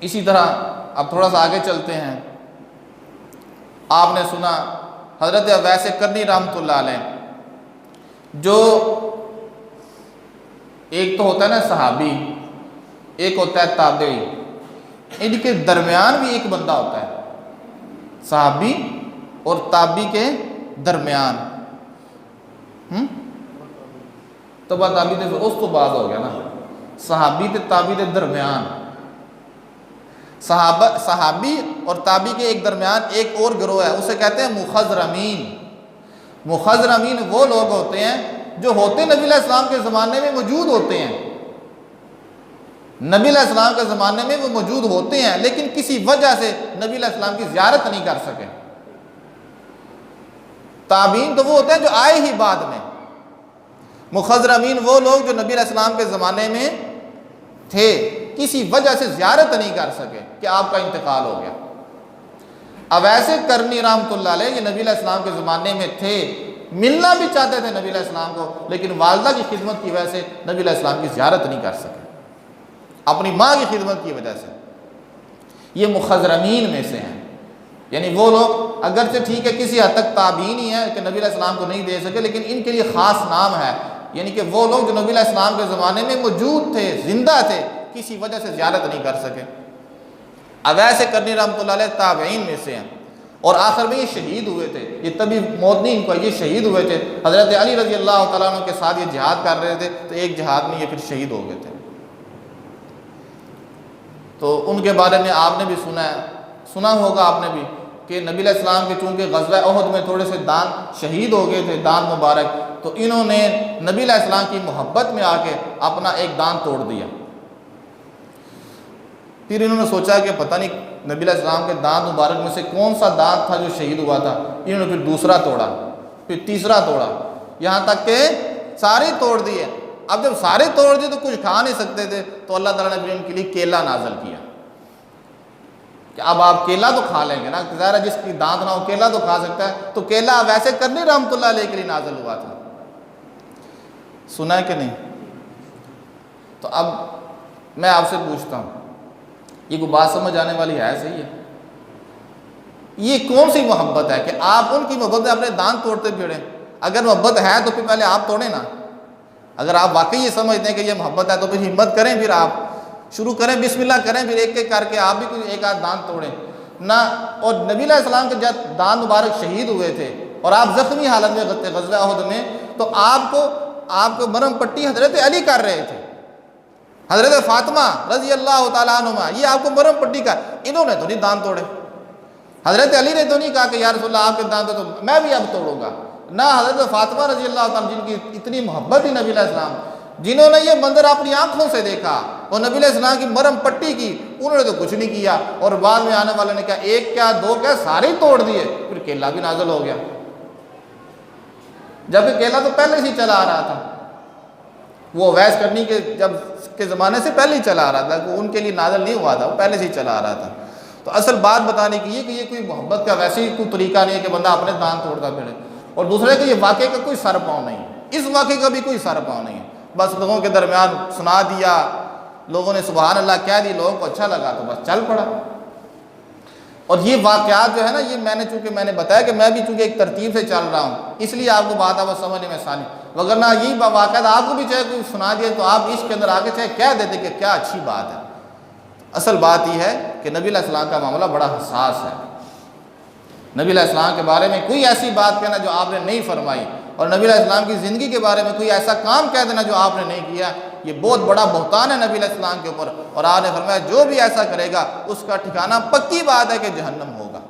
اسی طرح اب تھوڑا سا آگے چلتے ہیں. آپ نے سنا حضرت اویس کرنی رحمۃ اللہ علیہ، جو ایک تو ہوتا ہے نا صحابی، ایک ہوتا ہے تابعی، ان کے درمیان بھی ایک بندہ ہوتا ہے، صحابی اور تابعی کے درمیان. تبا تابعی تے اس تو بعد ہو گیا نا، صحابی تے تابعی کے درمیان. صحابی اور تابعی کے ایک درمیان ایک اور گروہ ہے، اسے کہتے ہیں مخضرمین. مخضرمین وہ لوگ ہوتے ہیں جو ہوتے نبی علیہ السلام کے زمانے میں موجود ہوتے ہیں، نبی علیہ السلام کے زمانے میں وہ موجود ہوتے ہیں لیکن کسی وجہ سے نبی علیہ السلام کی زیارت نہیں کر سکے. تابعین تو وہ ہوتے ہیں جو آئے ہی بعد میں. مخضرمین وہ لوگ جو نبی علیہ السلام کے زمانے میں تھے، کسی وجہ سے زیارت نہیں کر سکے کہ آپ کا انتقال ہو گیا. اویس کرنی رحمۃ اللہ علیہ یہ نبی علیہ السلام کے زمانے میں تھے، ملنا بھی چاہتے تھے نبی علیہ السلام کو، لیکن والدہ کی خدمت کی وجہ سے نبی علیہ السلام کی زیارت نہیں کر سکے، اپنی ماں کی خدمت کی وجہ سے. یہ مخضرمین میں سے ہیں، یعنی وہ لوگ اگرچہ ٹھیک ہے کسی حد تک تابعین ہی ہیں کہ نبی علیہ السلام کو نہیں دے سکے، لیکن ان کے لیے خاص نام ہے، یعنی کہ وہ لوگ جو نبی علیہ السلام کے زمانے میں موجود تھے، زندہ تھے، کسی وجہ سے زیارت نہیں کر سکے. اویس کرنی رحمۃ اللہ علیہ تابعین میں سے ہیں، اور آخر میں یہ شہید ہوئے تھے. یہ تبھی موت نہیں ان کو، یہ شہید ہوئے تھے. حضرت علی رضی اللہ تعالیٰ عنہ کے ساتھ یہ جہاد کر رہے تھے، تو ایک جہاد میں یہ پھر شہید ہو گئے تھے. تو ان کے بارے میں آپ نے بھی سنا ہوگا آپ نے بھی کہ نبی علیہ السلام کے چونکہ غزوہ احد میں تھوڑے سے دان شہید ہو گئے تھے، دان مبارک، تو انہوں نے نبی علیہ السلام کی محبت میں آ کے اپنا ایک دان توڑ دیا. پھر انہوں نے سوچا کہ پتہ نہیں نبی علیہ السلام کے دانت مبارک میں سے کون سا دانت تھا جو شہید ہوا تھا. انہوں نے پھر دوسرا توڑا، پھر تیسرا توڑا، یہاں تک کہ سارے توڑ دیے. اب جب سارے توڑ دیے تو کچھ کھا نہیں سکتے تھے، تو اللہ تعالیٰ نے پھر ان کے لیے کیلا نازل کیا کہ اب آپ کیلا تو کھا لیں گے نا، ظاہر ہے جس کی دانت نہ ہو کیلا تو کھا سکتا ہے. تو کیلا ویسے کرنی رحمۃ اللہ علیہ کے لیے نازل ہوا تھا. سنا ہے کہ نہیں؟ تو اب میں آپ سے پوچھتا ہوں، یہ کوئی بات سمجھ آنے والی ہے؟ صحیح ہے؟ یہ کون سی محبت ہے کہ آپ ان کی محبت میں اپنے دانت توڑتے پھریں؟ اگر محبت ہے تو پھر پہلے آپ توڑیں نا. اگر آپ واقعی یہ سمجھتے ہیں کہ یہ محبت ہے تو پھر ہمت کریں، پھر آپ شروع کریں، بسم اللہ کریں، پھر ایک ایک کر کے آپ بھی کوئی ایک آدھ دانت توڑیں نہ. اور نبی علیہ السلام کے جب دانت مبارک شہید ہوئے تھے اور آپ زخمی حالت میں غزوہ احد میں، تو آپ کو مرہم پٹی حضرت علی کر رہے تھے، حضرت فاطمہ رضی اللہ تعالیٰ عنہما، یہ آپ کو مرہم پٹی کا. انہوں نے تو نہیں دانت توڑے، حضرت علی نے تو نہیں کہا کہ یا رسول اللہ آپ کے دانت تو میں بھی اب توڑوں گا، نہ حضرت فاطمہ رضی اللہ تعالیٰ جن کی اتنی محبت ہی نبی علیہ السلام، جنہوں نے یہ منظر اپنی آنکھوں سے دیکھا اور نبی علیہ السلام کی مرہم پٹی کی، انہوں نے تو کچھ نہیں کیا. اور بعد میں آنے والے نے کہا ایک کیا دو کیا سارے ہی توڑ دیے. پھر کیلا بھی نازل ہو گیا، جبکہ کیلا تو پہلے سے چلا آ رہا تھا، وہ اویس کرنی کے زمانے سے پہلے ہی چلا آ رہا تھا، ان کے لیے نازل نہیں ہوا تھا، وہ پہلے سے ہی چلا آ رہا تھا. تو اصل بات بتانے کی یہ کہ یہ کوئی محبت کا ویسے ہی کوئی طریقہ نہیں ہے کہ بندہ اپنے دانت توڑتا پھرے. اور دوسرے کہ یہ واقعے کا کوئی سر پاؤں نہیں ہے، اس واقعے کا بھی کوئی سر پاؤں نہیں ہے. بس لوگوں کے درمیان سنا دیا، لوگوں نے سبحان اللہ کہہ دی، لوگوں کو اچھا لگا تو بس چل پڑا. اور یہ واقعات جو ہے نا، یہ میں نے بتایا کہ میں بھی چونکہ ایک ترتیب سے چل رہا ہوں، اس لیے آپ کو بات آپ سمجھنے میں آسانی. وگرنہ یہی واقعات آپ کو بھی چاہے کوئی سنا دیا تو آپ اس کے اندر آگے چاہے کہہ دیتے کہ کیا اچھی بات ہے. اصل بات یہ ہے کہ نبی علیہ السلام کا معاملہ بڑا حساس ہے. نبی علیہ السلام کے بارے میں کوئی ایسی بات کہنا جو آپ نے نہیں فرمائی، اور نبی علیہ السلام کی زندگی کے بارے میں کوئی ایسا کام کہہ دینا جو آپ نے نہیں کیا، یہ بہت بڑا بہتان ہے نبی علیہ السلام کے اوپر. اور آپ نے فرمایا جو بھی ایسا کرے گا اس کا ٹھکانہ پکی بات ہے کہ جہنم ہوگا.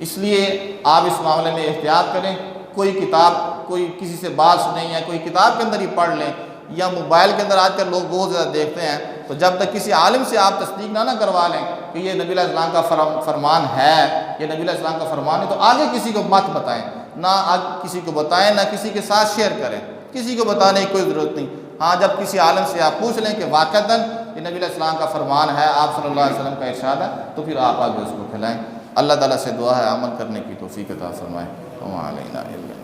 اس لیے آپ اس معاملے میں احتیاط کریں. کوئی کتاب، کوئی کسی سے بات سنیں یا کوئی کتاب کے اندر ہی پڑھ لیں، یا موبائل کے اندر آج کل لوگ بہت زیادہ دیکھتے ہیں، تو جب تک کسی عالم سے آپ تصدیق نہ کروا لیں کہ یہ نبی علیہ السلام کا فرمان ہے، یہ نبی علیہ السلام کا فرمان ہے، تو آگے کسی کو مت بتائیں، نہ کسی کو بتائیں، نہ کسی کے ساتھ شیئر کریں. کسی کو بتانے کی کوئی ضرورت نہیں. ہاں جب کسی عالم سے آپ پوچھ لیں کہ واقعتاً یہ نبی علیہ السلام کا فرمان ہے، آپ صلی اللہ علیہ وسلم کا ارشاد ہے، تو پھر آپ آگے اس کو کھلائیں. اللہ تعالیٰ سے دعا ہے عمل کرنے کی توفیق عطا فرمائے. وما علینا الا